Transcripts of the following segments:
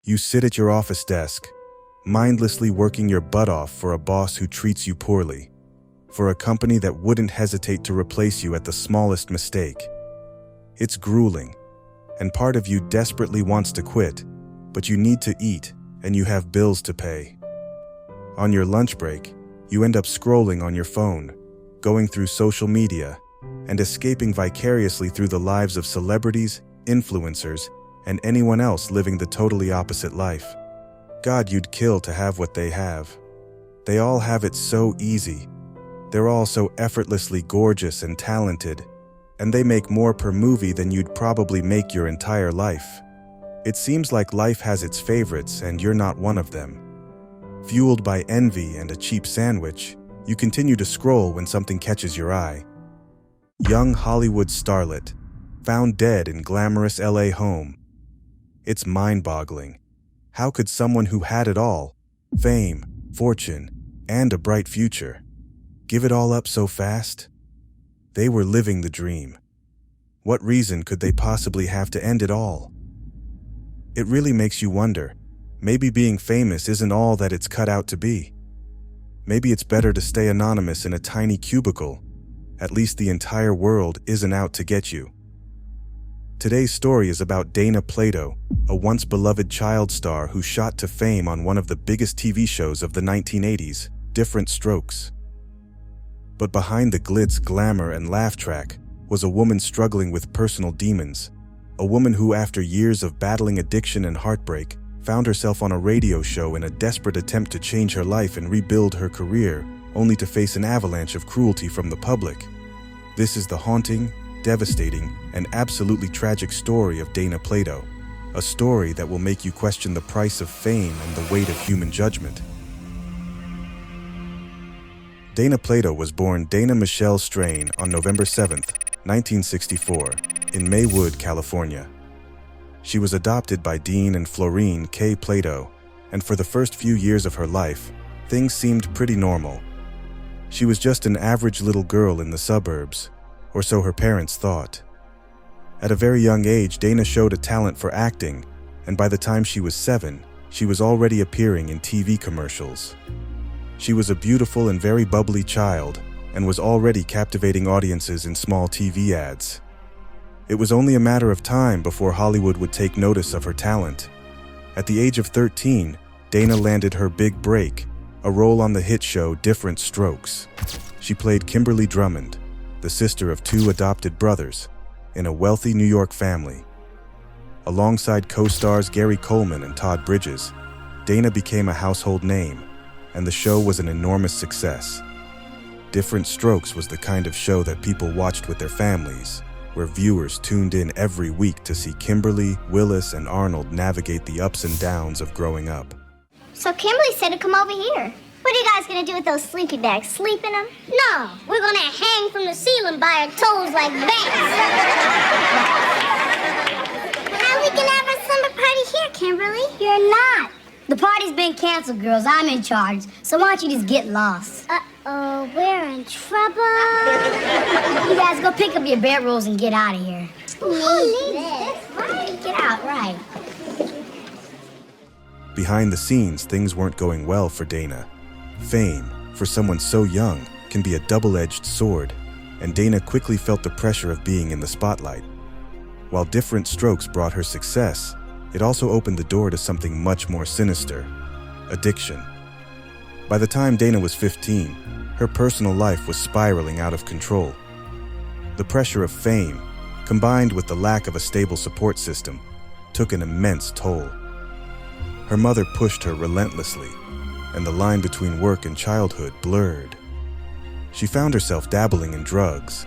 You sit at your office desk, mindlessly working your butt off for a boss who treats you poorly, for a company that wouldn't hesitate to replace you at the smallest mistake. It's grueling, and part of you desperately wants to quit, but you need to eat and you have bills to pay. On your lunch break, you end up scrolling on your phone, going through social media, and escaping vicariously through the lives of celebrities, influencers, and anyone else living the totally opposite life. God, you'd kill to have what they have. They all have it so easy. They're all so effortlessly gorgeous and talented, and they make more per movie than you'd probably make your entire life. It seems like life has its favorites and you're not one of them. Fueled by envy and a cheap sandwich, you continue to scroll when something catches your eye. Young Hollywood starlet, found dead in glamorous LA home. It's mind-boggling. How could someone who had it all, fame, fortune, and a bright future, give it all up so fast? They were living the dream. What reason could they possibly have to end it all? It really makes you wonder, maybe being famous isn't all that it's cut out to be. Maybe it's better to stay anonymous in a tiny cubicle. At least the entire world isn't out to get you. Today's story is about Dana Plato, a once beloved child star who shot to fame on one of the biggest TV shows of the 1980s, Different Strokes. But behind the glitz, glamour, and laugh track was a woman struggling with personal demons, a woman who, after years of battling addiction and heartbreak, found herself on a radio show in a desperate attempt to change her life and rebuild her career, only to face an avalanche of cruelty from the public. This is the haunting, devastating, and absolutely tragic story of Dana Plato, a story that will make you question the price of fame and the weight of human judgment. Dana Plato was born Dana Michelle Strain on November 7, 1964, in Maywood, California. She was adopted by Dean and Florine K. Plato, and for the first few years of her life, things seemed pretty normal. She was just an average little girl in the suburbs, or so her parents thought. At a very young age, Dana showed a talent for acting, and by the time she was 7, she was already appearing in TV commercials. She was a beautiful and very bubbly child, and was already captivating audiences in small TV ads. It was only a matter of time before Hollywood would take notice of her talent. At the age of 13, Dana landed her big break, a role on the hit show Different Strokes. She played Kimberly Drummond, the sister of 2 adopted brothers, in a wealthy New York family. Alongside co-stars Gary Coleman and Todd Bridges, Dana became a household name, and the show was an enormous success. Different Strokes was the kind of show that people watched with their families, where viewers tuned in every week to see Kimberly, Willis, and Arnold navigate the ups and downs of growing up. So Kimberly said to come over here. What are you guys gonna do with those sleepy bags? Sleep in them? No, we're gonna hang from the ceiling by our toes like bats. How are we gonna have a slumber party here, Kimberly? You're not. The party's been canceled, girls. I'm in charge. So why don't you just get lost? Uh-oh, we're in trouble. You guys go pick up your bedrolls and get out of here. Who needs this? Right, get out, right. Behind the scenes, things weren't going well for Dana. Fame, for someone so young, can be a double-edged sword, and Dana quickly felt the pressure of being in the spotlight. While Different Strokes brought her success, it also opened the door to something much more sinister: addiction. By the time Dana was 15, her personal life was spiraling out of control. The pressure of fame, combined with the lack of a stable support system, took an immense toll. Her mother pushed her relentlessly, and the line between work and childhood blurred. She found herself dabbling in drugs,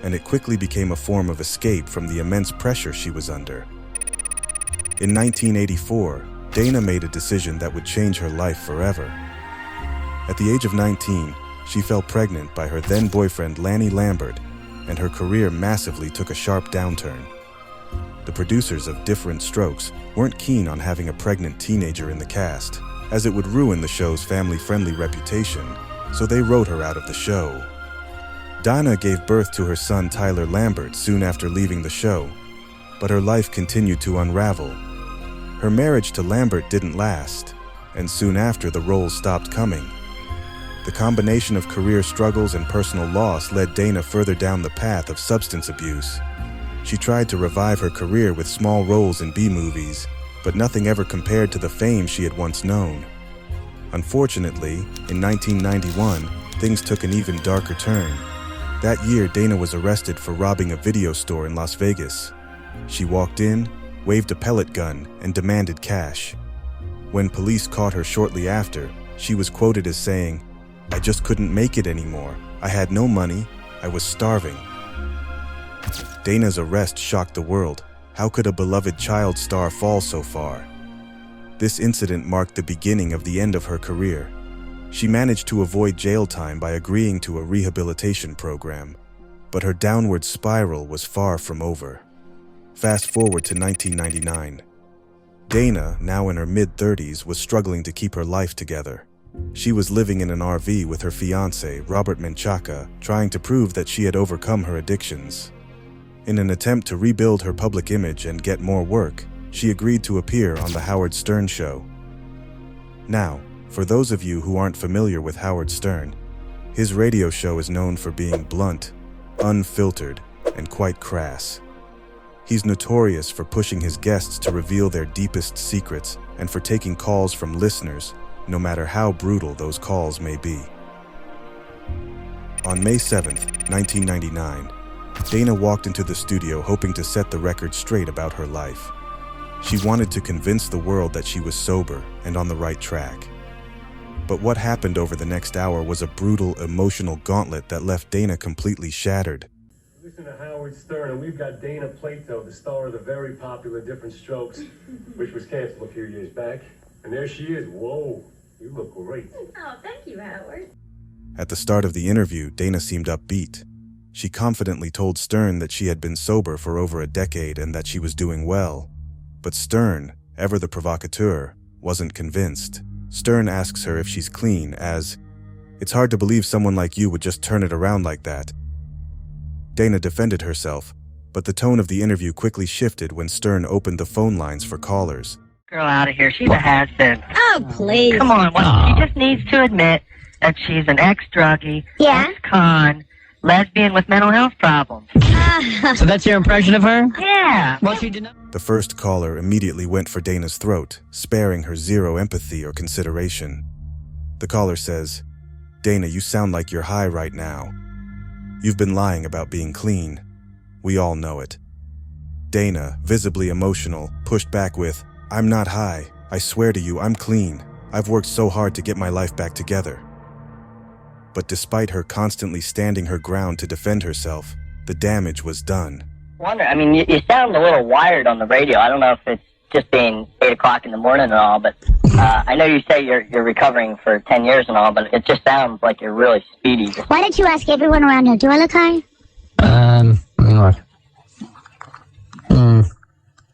and it quickly became a form of escape from the immense pressure she was under. In 1984, Dana made a decision that would change her life forever. At the age of 19, she fell pregnant by her then-boyfriend Lanny Lambert, and her career massively took a sharp downturn. The producers of Different Strokes weren't keen on having a pregnant teenager in the cast, as it would ruin the show's family-friendly reputation, so they wrote her out of the show. Dana gave birth to her son Tyler Lambert soon after leaving the show, but her life continued to unravel. Her marriage to Lambert didn't last, and soon after the roles stopped coming. The combination of career struggles and personal loss led Dana further down the path of substance abuse. She tried to revive her career with small roles in B-movies, but nothing ever compared to the fame she had once known. Unfortunately, in 1991, things took an even darker turn. That year, Dana was arrested for robbing a video store in Las Vegas. She walked in, waved a pellet gun, and demanded cash. When police caught her shortly after, she was quoted as saying, "I just couldn't make it anymore. I had no money. I was starving." Dana's arrest shocked the world. How could a beloved child star fall so far? This incident marked the beginning of the end of her career. She managed to avoid jail time by agreeing to a rehabilitation program, but her downward spiral was far from over. Fast forward to 1999. Dana, now in her mid-30s, was struggling to keep her life together. She was living in an RV with her fiancé, Robert Menchaca, trying to prove that she had overcome her addictions. In an attempt to rebuild her public image and get more work, she agreed to appear on The Howard Stern Show. Now, for those of you who aren't familiar with Howard Stern, his radio show is known for being blunt, unfiltered, and quite crass. He's notorious for pushing his guests to reveal their deepest secrets and for taking calls from listeners, no matter how brutal those calls may be. On May 7th, 1999, Dana walked into the studio hoping to set the record straight about her life. She wanted to convince the world that she was sober and on the right track. But what happened over the next hour was a brutal, emotional gauntlet that left Dana completely shattered. Listen to Howard Stern, and we've got Dana Plato, the star of the very popular Different Strokes, which was canceled a few years back. And there she is. Whoa, you look great. Oh, thank you, Howard. At the start of the interview, Dana seemed upbeat. She confidently told Stern that she had been sober for over a decade and that she was doing well. But Stern, ever the provocateur, wasn't convinced. Stern asks her if she's clean, as, "It's hard to believe someone like you would just turn it around like that." Dana defended herself, but the tone of the interview quickly shifted when Stern opened the phone lines for callers. Girl out of here. She's a has-been. Oh, please. Come on. She just needs to admit that she's an ex-druggie, Yeah? ex-con, lesbian with mental health problems. So that's your impression of her? Yeah. Well, she did not. The first caller immediately went for Dana's throat, sparing her zero empathy or consideration. The caller says, "Dana, you sound like you're high right now. You've been lying about being clean. We all know it." Dana, visibly emotional, pushed back with, "I'm not high. I swear to you, I'm clean. I've worked so hard to get my life back together." But despite her constantly standing her ground to defend herself, the damage was done. You sound a little wired on the radio. I don't know if it's just being 8 o'clock in the morning and all, but I know you say you're recovering for 10 years and all, but it just sounds like you're really speedy. Why don't you ask everyone around here, do I look high? Let me look.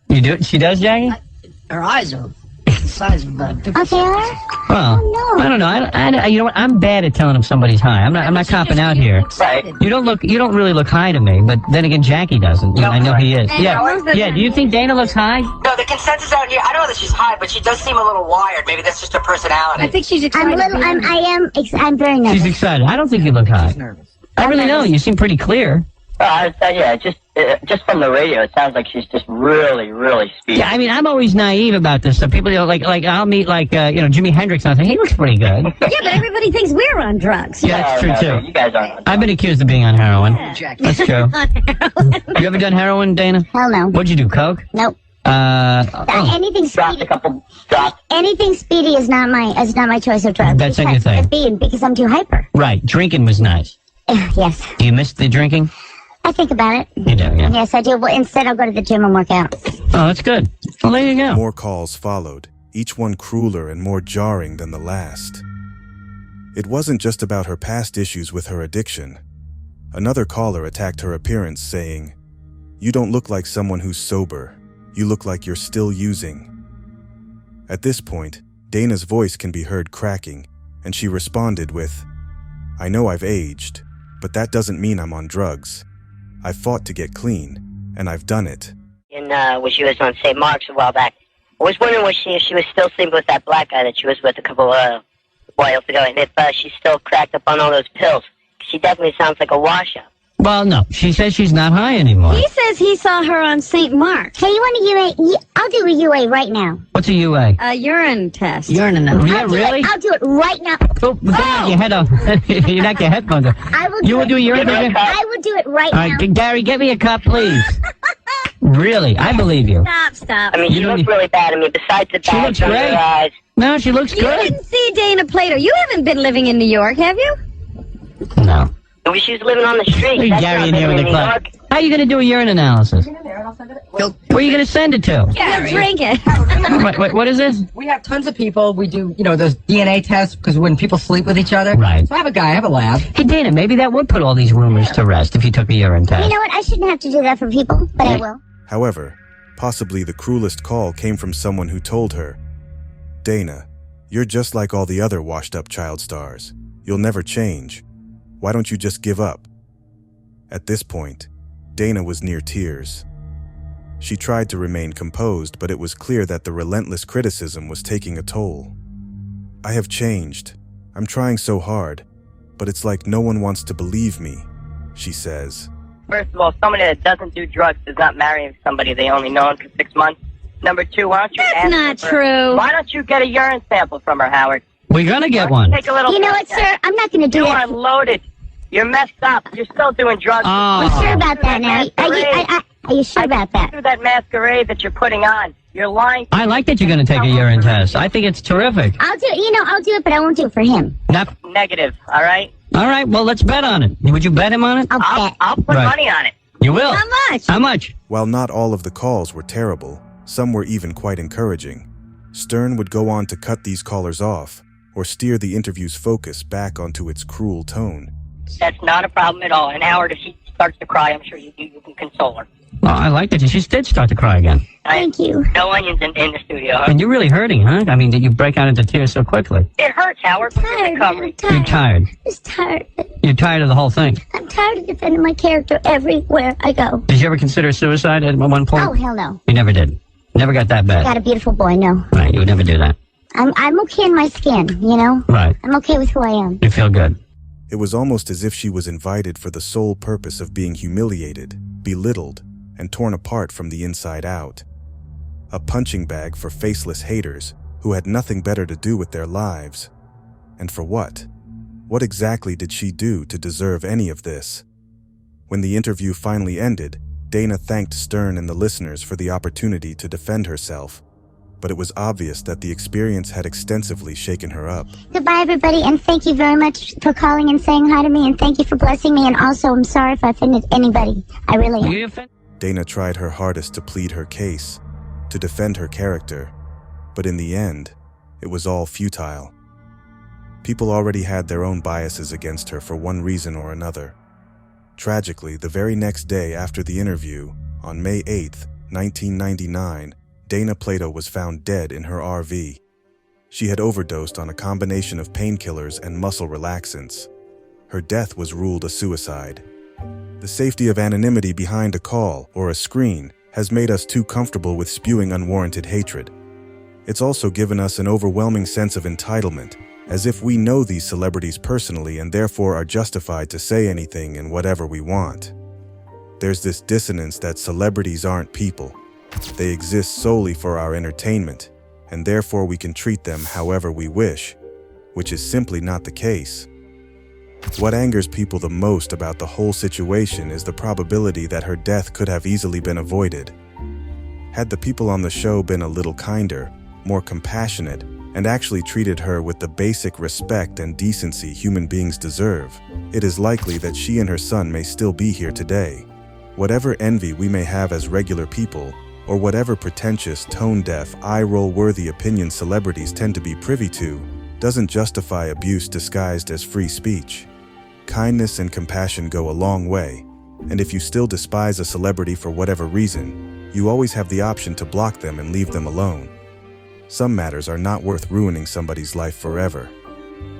You do? She does, Jackie? Her eyes are the size of a... Okay, Ella? Well, Oh, no. I don't know. I you know what? I'm bad at telling if somebody's high. I'm not copping out here. Right. You don't really look high to me, but then again, Jackie doesn't. I know he is. Yeah. Do you think Dana looks high? No, the consensus out here, I don't know that she's high, but she does seem a little wired. Maybe that's just her personality. I think she's I'm excited. I'm very nervous. She's excited. I don't think you look high. I really don't. You seem pretty clear. Just from the radio, it sounds like she's just really, really speedy. Yeah, I mean, I'm always naive about this stuff. People, like I'll meet Jimi Hendrix, and I think he looks pretty good. Yeah, but everybody thinks we're on drugs. Yeah, that's true too. You guys aren't. I've been accused of being on heroin. Yeah. That's true. You ever done heroin, Dana? Hell no. What'd you do, coke? Nope. Anything Dropped a speedy. couple drops. Anything speedy is not my choice of drug. That's not your thing. Because I'm too hyper. Right. Drinking was nice. Yes. Do you miss the drinking? I think about it. You do, yeah. Yes, I do. Well, instead, I'll go to the gym and work out. Oh, that's good. Well, there you go. More calls followed, each one crueler and more jarring than the last. It wasn't just about her past issues with her addiction. Another caller attacked her appearance, saying, "You don't look like someone who's sober. You look like you're still using." At this point, Dana's voice can be heard cracking, and she responded with, "I know I've aged, but that doesn't mean I'm on drugs. I fought to get clean, and I've done it." When she was on St. Mark's a while back, I was wondering if she was still sleeping with that black guy that she was with a couple whiles ago, and if she's still cracked up on all those pills. She definitely sounds like a washout. Well, no. She says she's not high anymore. He says he saw her on St. Mark's. Hey, you want a UA? I'll do a UA right now. What's a UA? A urine test. Urine analysis. Yeah, really? I'll do it right now. Oh, knock your head off. You knock your headphones off. I will. You will do urine test? I will do it right All now. right, Gary, get me a cup, please. Really, I believe you. Stop. I mean, she looks really bad. I mean, besides the She looks bags under great. her eyes. No, she looks You good. didn't see Dana Plato. You haven't been living in New York, have you? No. She was living on the street. Leave That's Gary not in here living with in the New club. York. How are you going to do a urine analysis? Where are you going to send it to? He'll drink it. Wait, what is this? We have tons of people. We do, those DNA tests because when people sleep with each other. Right. So I have a lab. Hey, Dana, maybe that would put all these rumors to rest if you took a urine test. You know what? I shouldn't have to do that for people, but I will. However, possibly the cruelest call came from someone who told her, Dana, you're just like all the other washed-up child stars. You'll never change. Why don't you just give up? At this point, Dana was near tears. She tried to remain composed, but it was clear that the relentless criticism was taking a toll. I have changed. I'm trying so hard, but it's like no one wants to believe me, she says. First of all, somebody that doesn't do drugs does not marry somebody they only known for 6 months. Number two, why don't you That's ask not her- true. Why don't you get a urine sample from her, Howard? We're going to get one. Take a little. You know what, blood test. sir? I'm not going to do You that. are loaded. You're messed up. You're still doing drugs. Oh. Are you sure about that now? Are you sure about that? Through that masquerade that you're putting on. You're lying. I like that you're going to take a urine test. I think it's terrific. I'll do it. I'll do it, but I won't do it for him. Not, Negative, all right? all right, well, let's bet on it. Would you bet him on it? I'll put Right. money on it. You will. How much? How much? While not all of the calls were terrible, some were even quite encouraging. Stern would go on to cut these callers off, or steer the interview's focus back onto its cruel tone. That's not a problem at all. And Howard, if she starts to cry, I'm sure you can console her. Oh, I like that. She did start to cry again. Thank you. No onions in the studio, huh? And you're really hurting, huh? I mean, did you break out into tears so quickly? It hurts, Howard, but you're I'm recovering. You're tired. tired. Just tired. You're tired of the whole thing. I'm tired of defending my character everywhere I go. Did you ever consider suicide at one point? Oh, hell no. You never did. Never got that bad. Got a beautiful boy, no. Right, you would never do that. I'm okay in my skin, Right. I'm okay with who I am. You feel good. It was almost as if she was invited for the sole purpose of being humiliated, belittled, and torn apart from the inside out. A punching bag for faceless haters who had nothing better to do with their lives. And for what? What exactly did she do to deserve any of this? When the interview finally ended, Dana thanked Stern and the listeners for the opportunity to defend herself, but it was obvious that the experience had extensively shaken her up. Goodbye, everybody, and thank you very much for calling and saying hi to me, and thank you for blessing me, and also I'm sorry if I offended anybody. I really am. You offended? Dana tried her hardest to plead her case, to defend her character, but in the end, it was all futile. People already had their own biases against her for one reason or another. Tragically, the very next day after the interview, on May 8th, 1999, Dana Plato was found dead in her RV. She had overdosed on a combination of painkillers and muscle relaxants. Her death was ruled a suicide. The safety of anonymity behind a call or a screen has made us too comfortable with spewing unwarranted hatred. It's also given us an overwhelming sense of entitlement, as if we know these celebrities personally and therefore are justified to say anything and whatever we want. There's this dissonance that celebrities aren't people. They exist solely for our entertainment, and therefore we can treat them however we wish, which is simply not the case. What angers people the most about the whole situation is the probability that her death could have easily been avoided. Had the people on the show been a little kinder, more compassionate, and actually treated her with the basic respect and decency human beings deserve, it is likely that she and her son may still be here today. Whatever envy we may have as regular people, or whatever pretentious, tone-deaf, eye-roll-worthy opinions celebrities tend to be privy to, doesn't justify abuse disguised as free speech. Kindness and compassion go a long way, and if you still despise a celebrity for whatever reason, you always have the option to block them and leave them alone. Some matters are not worth ruining somebody's life forever.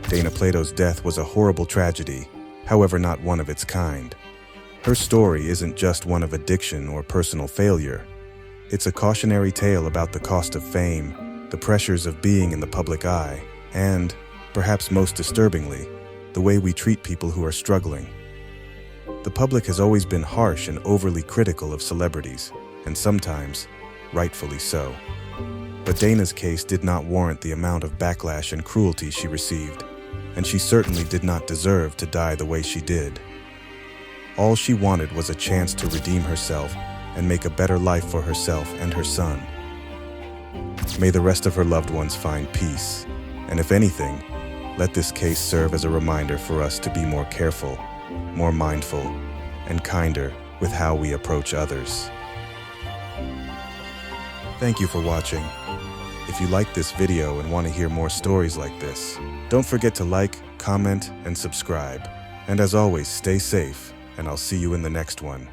Dana Plato's death was a horrible tragedy, however not one of its kind. Her story isn't just one of addiction or personal failure. It's a cautionary tale about the cost of fame, the pressures of being in the public eye, and, perhaps most disturbingly, the way we treat people who are struggling. The public has always been harsh and overly critical of celebrities, and sometimes, rightfully so. But Dana's case did not warrant the amount of backlash and cruelty she received, and she certainly did not deserve to die the way she did. All she wanted was a chance to redeem herself and make a better life for herself and her son. May the rest of her loved ones find peace, and if anything, let this case serve as a reminder for us to be more careful, more mindful, and kinder with how we approach others. Thank you for watching. If you liked this video and want to hear more stories like this, don't forget to like, comment, and subscribe. And as always, stay safe, and I'll see you in the next one.